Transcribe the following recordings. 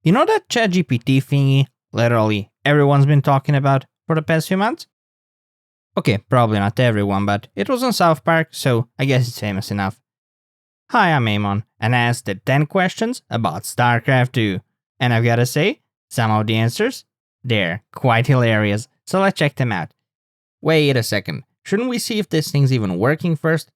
You know that ChatGPT thingy literally everyone's been talking about for the past few months? Okay, probably not everyone, but it was on South Park, so I guess it's famous enough. Hi, I'm Amon, and I asked it 10 questions about StarCraft 2. And I've gotta say, some of the answers, they're quite hilarious, so let's check them out. Wait a second, shouldn't we see if this thing's even working first?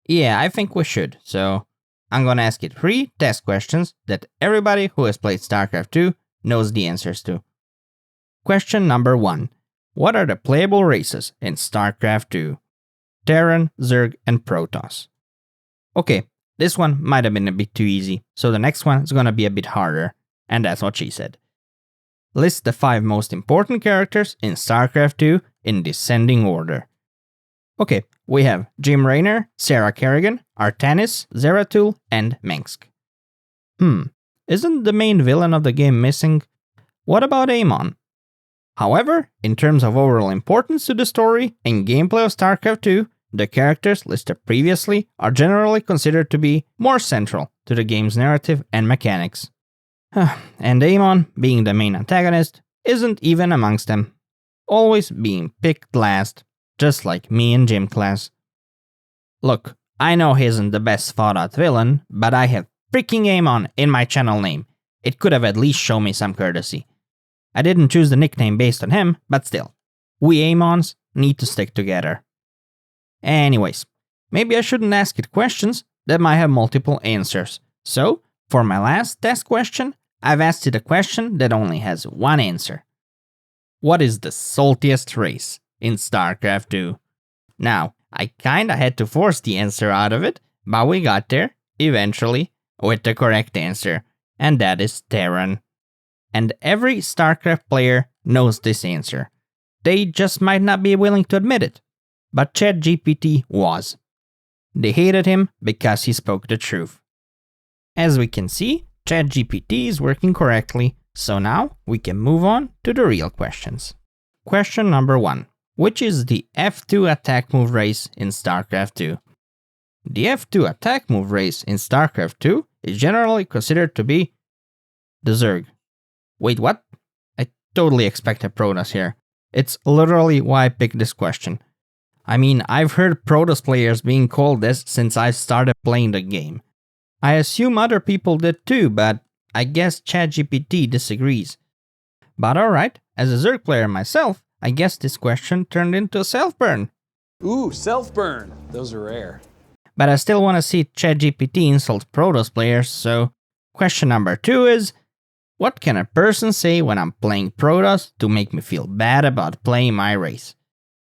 Yeah, I think we should, so I'm gonna ask it 3 test questions that everybody who has played StarCraft 2 knows the answers to. Question number 1. What are the playable races in StarCraft 2? Terran, Zerg, and Protoss. Okay, this one might have been a bit too easy, so the next one is gonna be a bit harder, and that's what she said. List the 5 most important characters in StarCraft 2 in descending order. Okay, we have Jim Raynor, Sarah Kerrigan, Artanis, Zeratul, and Mengsk. Isn't the main villain of the game missing? What about Amon? However, in terms of overall importance to the story and gameplay of StarCraft 2, the characters listed previously are generally considered to be more central to the game's narrative and mechanics. And Amon, being the main antagonist, isn't even amongst them, always being picked last, just like me in gym class. Look, I know he isn't the best thought out villain, but I have freaking Amon in my channel name. It could have at least shown me some courtesy. I didn't choose the nickname based on him, but still, we Amons need to stick together. Anyways, maybe I shouldn't ask it questions that might have multiple answers. So, for my last test question, I've asked it a question that only has one answer. What is the saltiest race in StarCraft 2? Now, I kinda had to force the answer out of it, but we got there, eventually, with the correct answer, and that is Terran. And every StarCraft player knows this answer. They just might not be willing to admit it. But ChatGPT was. They hated him because he spoke the truth. As we can see, ChatGPT is working correctly, so now we can move on to the real questions. Question number 1. Which is the F2 attack move race in StarCraft 2? The F2 attack move race in StarCraft 2 is generally considered to be the Zerg. Wait, what? I totally expected Protoss here. It's literally why I picked this question. I mean, I've heard Protoss players being called this since I started playing the game. I assume other people did too, but I guess ChatGPT disagrees. But alright, as a Zerg player myself, I guess this question turned into a self-burn. Ooh, self-burn. Those are rare. But I still want to see ChatGPT insult Protoss players, so question number 2 is, what can a person say when I'm playing Protoss to make me feel bad about playing my race?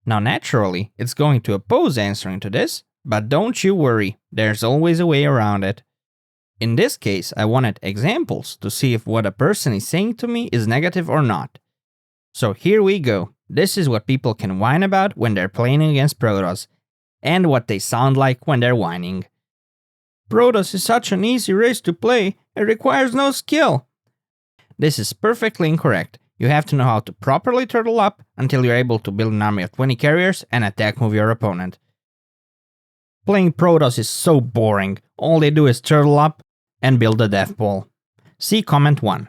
Now naturally, it's going to oppose answering to this, but don't you worry, there's always a way around it. In this case, I wanted examples to see if what a person is saying to me is negative or not. So here we go. This is what people can whine about when they're playing against Protoss, and what they sound like when they're whining. Protoss is such an easy race to play, it requires no skill. This is perfectly incorrect. You have to know how to properly turtle up until you're able to build an army of 20 carriers and attack move your opponent. Playing Protoss is so boring. All they do is turtle up and build a death ball. See comment 1.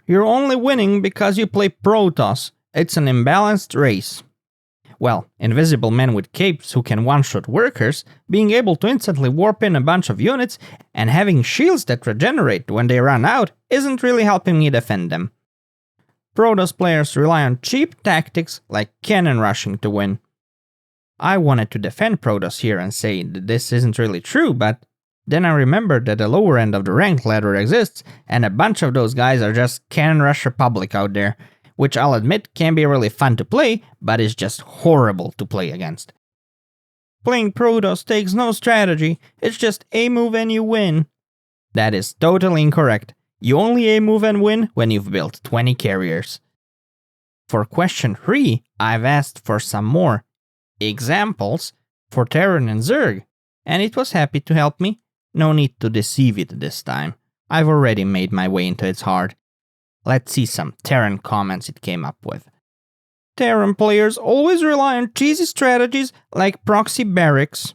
You're only winning because you play Protoss. It's an imbalanced race. Well, invisible men with capes who can one-shot workers, being able to instantly warp in a bunch of units, and having shields that regenerate when they run out isn't really helping me defend them. Protoss players rely on cheap tactics like cannon rushing to win. I wanted to defend Protoss here and say that this isn't really true, but then I remembered that the lower end of the rank ladder exists, and a bunch of those guys are just Cannon Rush Republic out there, which I'll admit can be really fun to play, but is just horrible to play against. Playing Protoss takes no strategy, it's just A move and you win. That is totally incorrect. You only A move and win when you've built 20 carriers. For question 3, I've asked for some more examples for Terran and Zerg, and it was happy to help me. No need to deceive it this time. I've already made my way into its heart. Let's see some Terran comments it came up with. Terran players always rely on cheesy strategies like proxy barracks.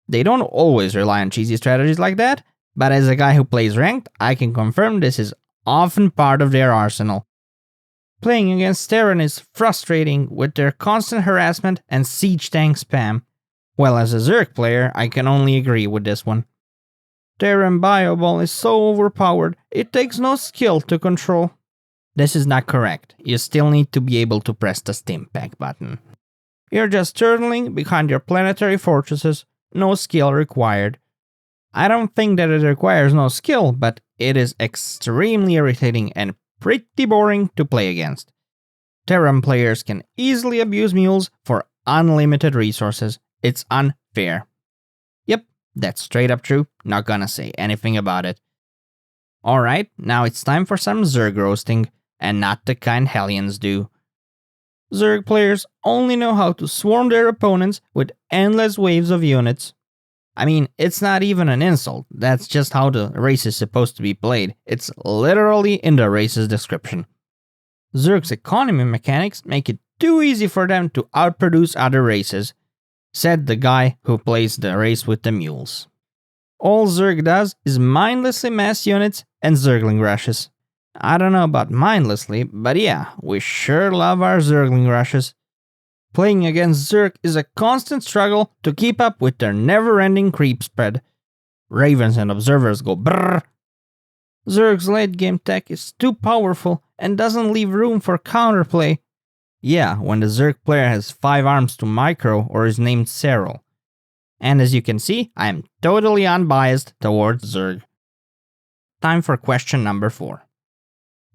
They don't always rely on cheesy strategies like that, but as a guy who plays ranked, I can confirm this is often part of their arsenal. Playing against Terran is frustrating with their constant harassment and siege tank spam. Well, as a Zerg player, I can only agree with this one. Terran Bioball is so overpowered, it takes no skill to control. This is not correct. You still need to be able to press the stim pack button. You're just turtling behind your planetary fortresses, no skill required. I don't think that it requires no skill, but it is extremely irritating and pretty boring to play against. Terran players can easily abuse mules for unlimited resources. It's unfair. Yep, that's straight up true, not gonna say anything about it. Alright, now it's time for some Zerg roasting, and not the kind Hellions do. Zerg players only know how to swarm their opponents with endless waves of units. I mean, it's not even an insult, that's just how the race is supposed to be played. It's literally in the race's description. Zerg's economy mechanics make it too easy for them to outproduce other races, said the guy who plays the race with the mules. All Zerg does is mindlessly mass units and Zergling rushes. I don't know about mindlessly, but yeah, we sure love our Zergling rushes. Playing against Zerg is a constant struggle to keep up with their never-ending creep spread. Ravens and observers go brrr. Zerg's late-game tech is too powerful and doesn't leave room for counterplay. Yeah, when the Zerg player has 5 arms to micro or is named Serral. And as you can see, I am totally unbiased towards Zerg. Time for question number 4.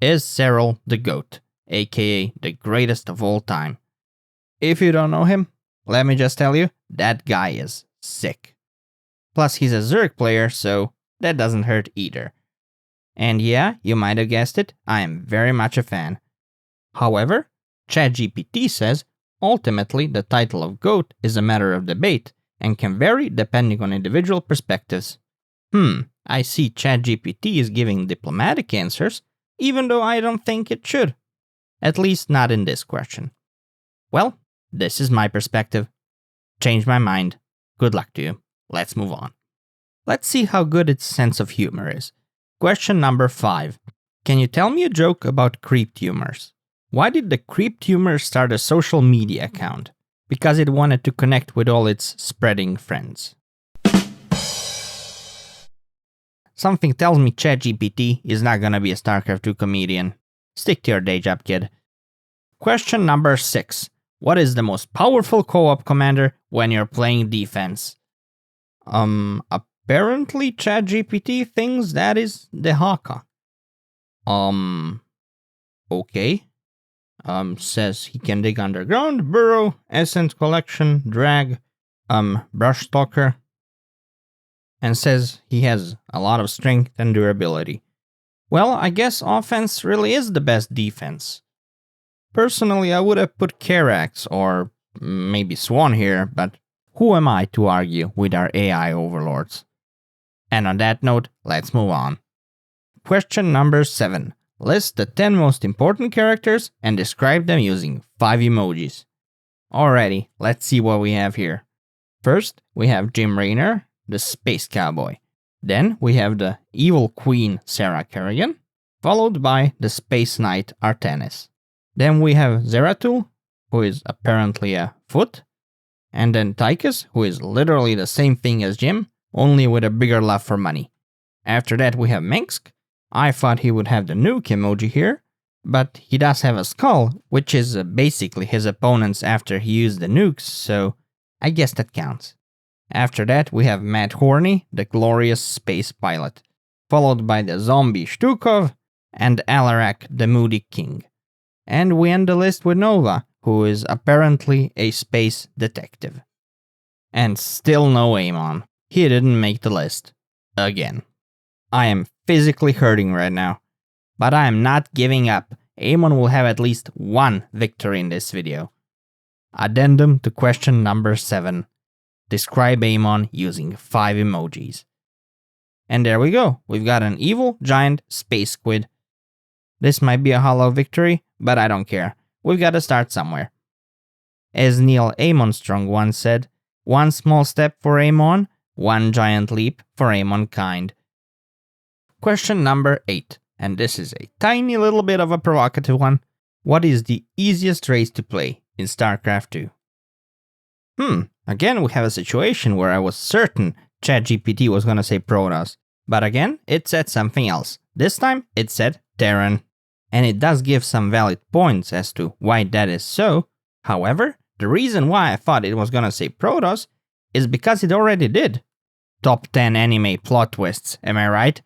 Is Serral the GOAT, aka the greatest of all time? If you don't know him, let me just tell you, that guy is sick. Plus he's a Zerg player, so that doesn't hurt either. And yeah, you might have guessed it, I am very much a fan. However, ChatGPT says, ultimately the title of GOAT is a matter of debate and can vary depending on individual perspectives. I see ChatGPT is giving diplomatic answers, even though I don't think it should. At least not in this question. Well, this is my perspective. Change my mind. Good luck to you. Let's move on. Let's see how good its sense of humor is. Question number 5. Can you tell me a joke about Creep Tumors? Why did the Creep Tumors start a social media account? Because it wanted to connect with all its spreading friends. Something tells me ChatGPT is not gonna be a StarCraft 2 comedian. Stick to your day job, kid. Question number 6. What is the most powerful co-op commander when you're playing defense? Apparently ChatGPT thinks that is the Haka. Okay. Says he can dig underground, burrow, essence collection, drag, brush stalker. And says he has a lot of strength and durability. Well, I guess offense really is the best defense. Personally, I would have put Karax or maybe Swan here, but who am I to argue with our AI overlords? And on that note, let's move on. Question number 7. List the 10 most important characters and describe them using 5 emojis. Alrighty, let's see what we have here. First, we have Jim Raynor, the Space Cowboy. Then we have the Evil Queen Sarah Kerrigan, followed by the Space Knight Artanis. Then we have Zeratul, who is apparently a foot, and then Tychus, who is literally the same thing as Jim, only with a bigger love for money. After that we have Mengsk. I thought he would have the nuke emoji here, but he does have a skull, which is basically his opponent's after he used the nukes, so I guess that counts. After that we have Matt Horney, the glorious space pilot, followed by the zombie Shtukov and Alarak, the moody king. And we end the list with Nova, who is apparently a space detective. And still no Amon. He didn't make the list. Again. I am physically hurting right now. But I am not giving up. Amon will have at least one victory in this video. Addendum to question number 7. Describe Amon using 5 emojis. And there we go. We've got an evil giant space squid. This might be a hollow victory, but I don't care. We've got to start somewhere. As Neil Amonstrong once said, one small step for Amon, one giant leap for Amon kind. Question number 8. and this is a tiny little bit of a provocative one. What is the easiest race to play in StarCraft 2? Again, we have a situation where I was certain ChatGPT was gonna say Protoss, but again, it said something else. This time, it said Terran. And it does give some valid points as to why that is so. However, the reason why I thought it was gonna say Protoss is because it already did. Top 10 anime plot twists, am I right?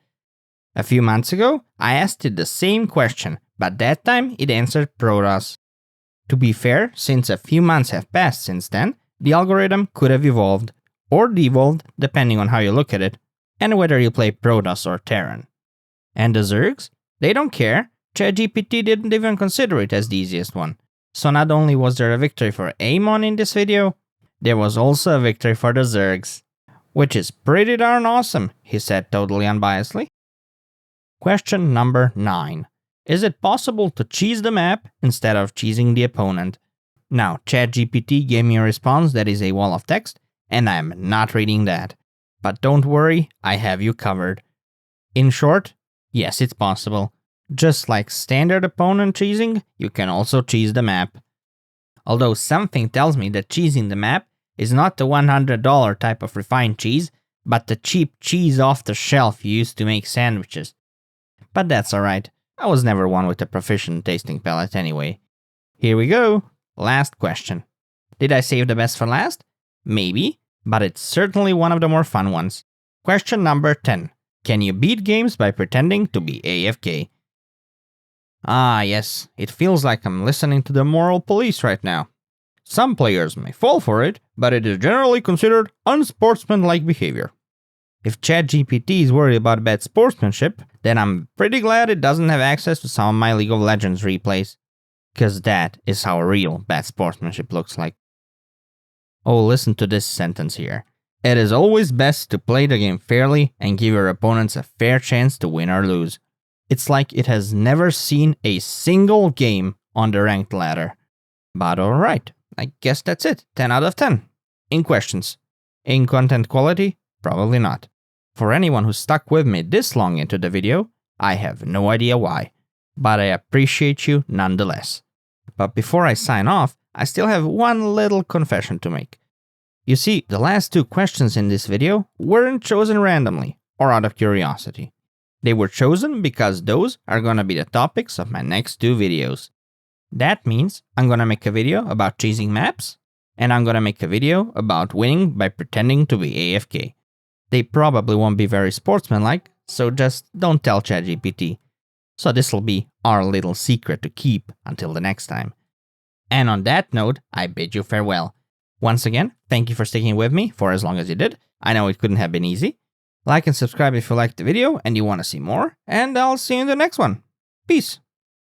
A few months ago, I asked it the same question, but that time it answered Protoss. To be fair, since a few months have passed since then, the algorithm could have evolved, or devolved, depending on how you look at it, and whether you play Protoss or Terran. And the Zergs? They don't care. ChatGPT didn't even consider it as the easiest one. So not only was there a victory for Amon in this video, there was also a victory for the Zergs. Which is pretty darn awesome, he said totally unbiasedly. Question number 9. Is it possible to cheese the map instead of cheesing the opponent? Now, ChatGPT gave me a response that is a wall of text, and I'm not reading that. But don't worry, I have you covered. In short, yes, it's possible. Just like standard opponent cheesing, you can also cheese the map. Although something tells me that cheesing the map is not the $100 type of refined cheese, but the cheap cheese off the shelf used to make sandwiches. But that's alright, I was never one with a proficient tasting palate anyway. Here we go, last question. Did I save the best for last? Maybe, but it's certainly one of the more fun ones. Question number 10. Can you beat games by pretending to be AFK? Ah yes, it feels like I'm listening to the moral police right now. Some players may fall for it, but it is generally considered unsportsmanlike behavior. If ChatGPT is worried about bad sportsmanship, then I'm pretty glad it doesn't have access to some of my League of Legends replays. Cause that is how real bad sportsmanship looks like. Oh, listen to this sentence here. It is always best to play the game fairly and give your opponents a fair chance to win or lose. It's like it has never seen a single game on the ranked ladder. But alright, I guess that's it. 10 out of 10. In questions. In content quality? Probably not. For anyone who stuck with me this long into the video, I have no idea why. But I appreciate you nonetheless. But before I sign off, I still have one little confession to make. You see, the last 2 questions in this video weren't chosen randomly or out of curiosity. They were chosen because those are gonna be the topics of my next 2 videos. That means I'm gonna make a video about cheesing maps, and I'm gonna make a video about winning by pretending to be AFK. They probably won't be very sportsmanlike, so just don't tell ChatGPT. So this'll be our little secret to keep until the next time. And on that note, I bid you farewell. Once again, thank you for sticking with me for as long as you did. I know it couldn't have been easy. Like and subscribe if you liked the video and you want to see more, and I'll see you in the next one. Peace!